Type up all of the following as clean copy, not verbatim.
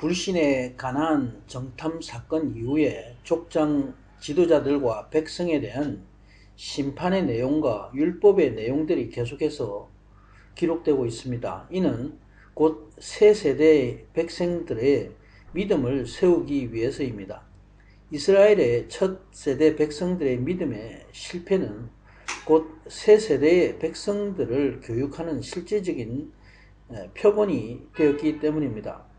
불신의 가나안 정탐 사건 이후에 족장 지도자들과 백성에 대한 심판의 내용과 율법의 내용들이 계속해서 기록되고 있습니다. 이는 곧 새 세대의 백성들의 믿음을 세우기 위해서입니다. 이스라엘의 첫 세대 백성들의 믿음의 실패는 곧 새 세대의 백성들을 교육하는 실제적인 표본이 되었기 때문입니다.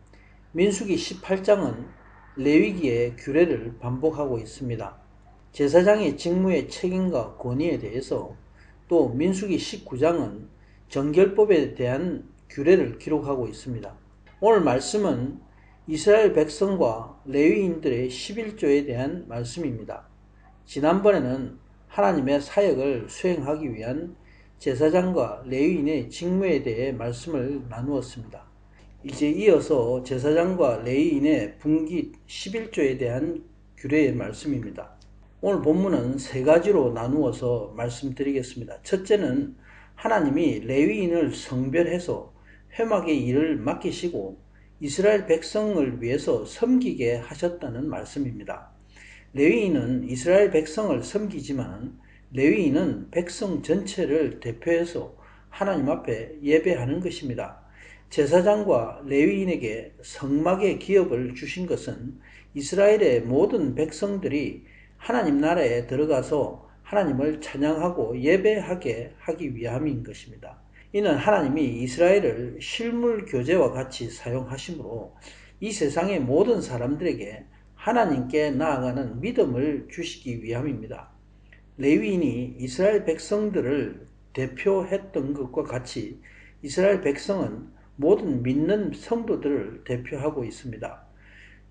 민수기 18장은 레위기의 규례를 반복하고 있습니다. 제사장의 직무의 책임과 권위에 대해서, 또 민수기 19장은 정결법에 대한 규례를 기록하고 있습니다. 오늘 말씀은 이스라엘 백성과 레위인들의 11조에 대한 말씀입니다. 지난번에는 하나님의 사역을 수행하기 위한 제사장과 레위인의 직무에 대해 말씀을 나누었습니다. 이제 이어서 제사장과 레위인의 분깃 11조에 대한 규례의 말씀입니다. 오늘 본문은 세 가지로 나누어서 말씀드리겠습니다. 첫째는 하나님이 레위인을 성별해서 회막의 일을 맡기시고 이스라엘 백성을 위해서 섬기게 하셨다는 말씀입니다. 레위인은 이스라엘 백성을 섬기지만 레위인은 백성 전체를 대표해서 하나님 앞에 예배하는 것입니다. 제사장과 레위인에게 성막의 기업을 주신 것은 이스라엘의 모든 백성들이 하나님 나라에 들어가서 하나님을 찬양하고 예배하게 하기 위함인 것입니다. 이는 하나님이 이스라엘을 실물 교제와 같이 사용하심으로 이 세상의 모든 사람들에게 하나님께 나아가는 믿음을 주시기 위함입니다. 레위인이 이스라엘 백성들을 대표했던 것과 같이 이스라엘 백성은 모든 믿는 성도들을 대표하고 있습니다.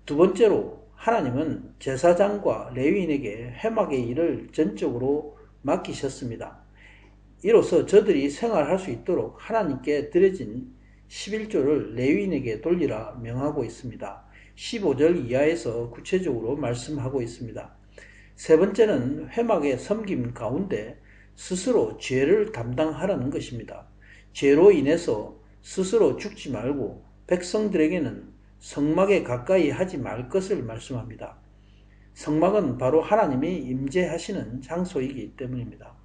두 번째로 하나님은 제사장과 레위인에게 회막의 일을 전적으로 맡기셨습니다. 이로써 저들이 생활할 수 있도록 하나님께 드려진 11조를 레위인에게 돌리라 명하고 있습니다. 15절 이하에서 구체적으로 말씀하고 있습니다. 세 번째는 회막의 섬김 가운데 스스로 죄를 담당하라는 것입니다. 죄로 인해서 스스로 죽지 말고 백성들에게는 성막에 가까이 하지 말 것을 말씀합니다. 성막은 바로 하나님이 임재하시는 장소이기 때문입니다.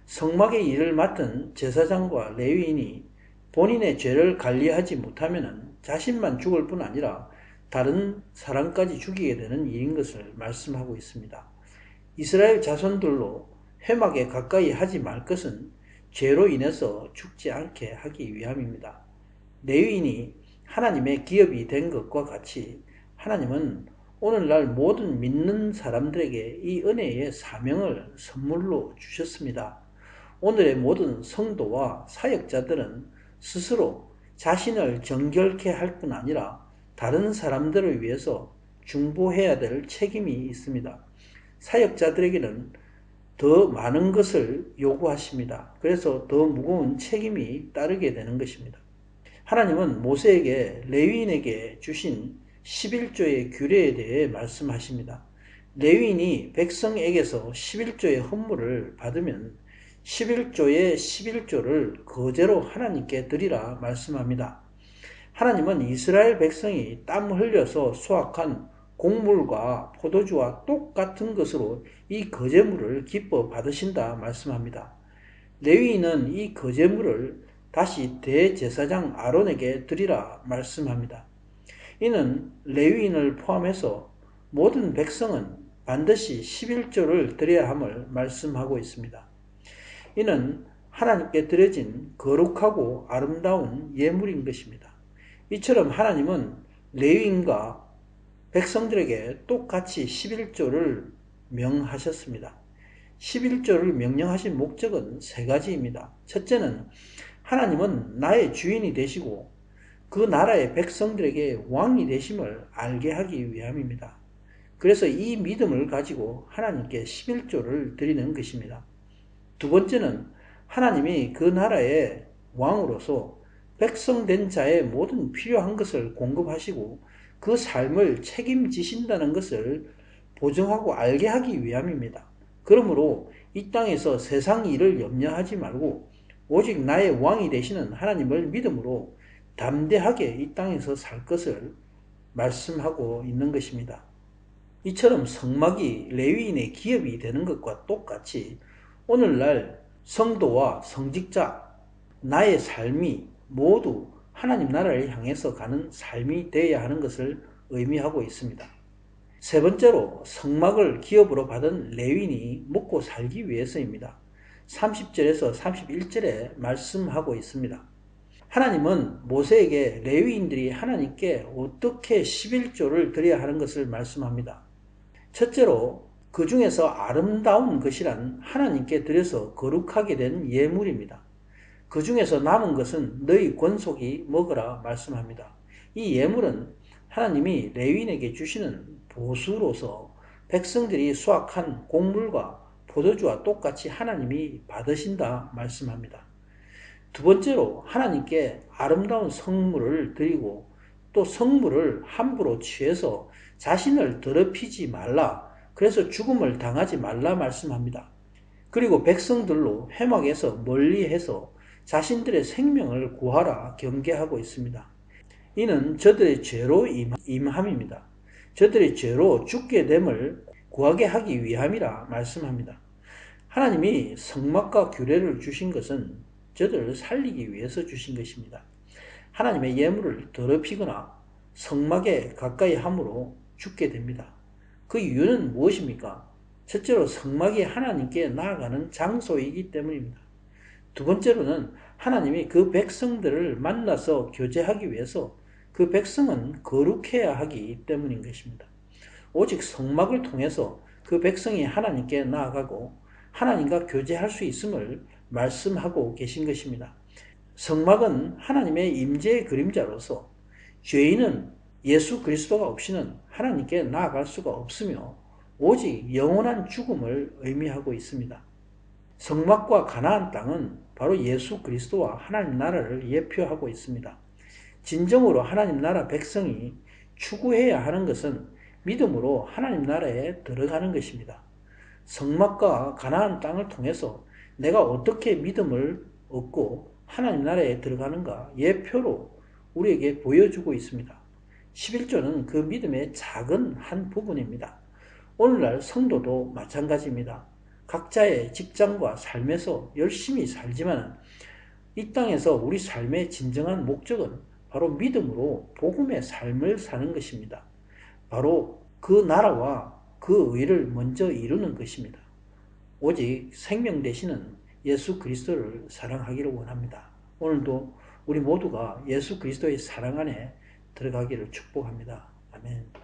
성막의 일을 맡은 제사장과 레위인이 본인의 죄를 관리하지 못하면 자신만 죽을 뿐 아니라 다른 사람까지 죽이게 되는 일인 것을 말씀하고 있습니다. 이스라엘 자손들로 회막에 가까이 하지 말 것은 죄로 인해서 죽지 않게 하기 위함입니다. 레위인이 하나님의 기업이 된 것과 같이 하나님은 오늘날 모든 믿는 사람들에게 이 은혜의 사명을 선물로 주셨습니다. 오늘의 모든 성도와 사역자들은 스스로 자신을 정결케 할 뿐 아니라 다른 사람들을 위해서 중보해야 될 책임이 있습니다. 사역자들에게는 더 많은 것을 요구하십니다. 그래서 더 무거운 책임이 따르게 되는 것입니다. 하나님은 모세에게 레위인에게 주신 11조의 규례에 대해 말씀하십니다. 레위인이 백성에게서 11조의 헌물을 받으면 11조의 11조를 거제로 하나님께 드리라 말씀합니다. 하나님은 이스라엘 백성이 땀 흘려서 수확한 곡물과 포도주와 똑같은 것으로 이 거제물을 기뻐 받으신다 말씀합니다. 레위인은 이 거제물을 다시 대제사장 아론에게 드리라 말씀합니다. 이는 레위인을 포함해서 모든 백성은 반드시 11조를 드려야 함을 말씀하고 있습니다. 이는 하나님께 드려진 거룩하고 아름다운 예물인 것입니다. 이처럼 하나님은 레위인과 백성들에게 똑같이 11조를 명하셨습니다. 11조를 명령하신 목적은 세 가지입니다. 첫째는 하나님은 나의 주인이 되시고 그 나라의 백성들에게 왕이 되심을 알게 하기 위함입니다. 그래서 이 믿음을 가지고 하나님께 11조를 드리는 것입니다. 두 번째는 하나님이 그 나라의 왕으로서 백성된 자의 모든 필요한 것을 공급하시고 그 삶을 책임지신다는 것을 보증하고 알게 하기 위함입니다. 그러므로 이 땅에서 세상 일을 염려하지 말고 오직 나의 왕이 되시는 하나님을 믿음으로 담대하게 이 땅에서 살 것을 말씀하고 있는 것입니다. 이처럼 성막이 레위인의 기업이 되는 것과 똑같이 오늘날 성도와 성직자, 나의 삶이 모두 하나님 나라를 향해서 가는 삶이 되어야 하는 것을 의미하고 있습니다. 세 번째로 성막을 기업으로 받은 레위인이 먹고 살기 위해서입니다. 30절에서 31절에 말씀하고 있습니다. 하나님은 모세에게 레위인들이 하나님께 어떻게 11조를 드려야 하는 것을 말씀합니다. 첫째로 그 중에서 아름다운 것이란 하나님께 드려서 거룩하게 된 예물입니다. 그 중에서 남은 것은 너희 권속이 먹으라 말씀합니다. 이 예물은 하나님이 레위인에게 주시는 보수로서 백성들이 수확한 곡물과 포도주와 똑같이 하나님이 받으신다 말씀합니다. 두 번째로 하나님께 아름다운 성물을 드리고 또 성물을 함부로 취해서 자신을 더럽히지 말라, 그래서 죽음을 당하지 말라 말씀합니다. 그리고 백성들로 회막에서 멀리해서 자신들의 생명을 구하라 경계하고 있습니다. 이는 저들의 죄로 임함입니다. 저들의 죄로 죽게 됨을 구하게 하기 위함이라 말씀합니다. 하나님이 성막과 규례를 주신 것은 저들을 살리기 위해서 주신 것입니다. 하나님의 예물을 더럽히거나 성막에 가까이 함으로 죽게 됩니다. 그 이유는 무엇입니까? 첫째로 성막이 하나님께 나아가는 장소이기 때문입니다. 두 번째로는 하나님이 그 백성들을 만나서 교제하기 위해서 그 백성은 거룩해야 하기 때문인 것입니다. 오직 성막을 통해서 그 백성이 하나님께 나아가고 하나님과 교제할 수 있음을 말씀하고 계신 것입니다. 성막은 하나님의 임재의 그림자로서 죄인은 예수 그리스도가 없이는 하나님께 나아갈 수가 없으며 오직 영원한 죽음을 의미하고 있습니다. 성막과 가나안 땅은 바로 예수 그리스도와 하나님 나라를 예표하고 있습니다. 진정으로 하나님 나라 백성이 추구해야 하는 것은 믿음으로 하나님 나라에 들어가는 것입니다. 성막과 가나안 땅을 통해서 내가 어떻게 믿음을 얻고 하나님 나라에 들어가는가 예표로 우리에게 보여주고 있습니다. 11조는 그 믿음의 작은 한 부분입니다. 오늘날 성도도 마찬가지입니다. 각자의 직장과 삶에서 열심히 살지만 이 땅에서 우리 삶의 진정한 목적은 바로 믿음으로 복음의 삶을 사는 것입니다. 바로 그 나라와 그 의를 먼저 이루는 것입니다. 오직 생명 되시는 예수 그리스도를 사랑하기를 원합니다. 오늘도 우리 모두가 예수 그리스도의 사랑 안에 들어가기를 축복합니다. 아멘.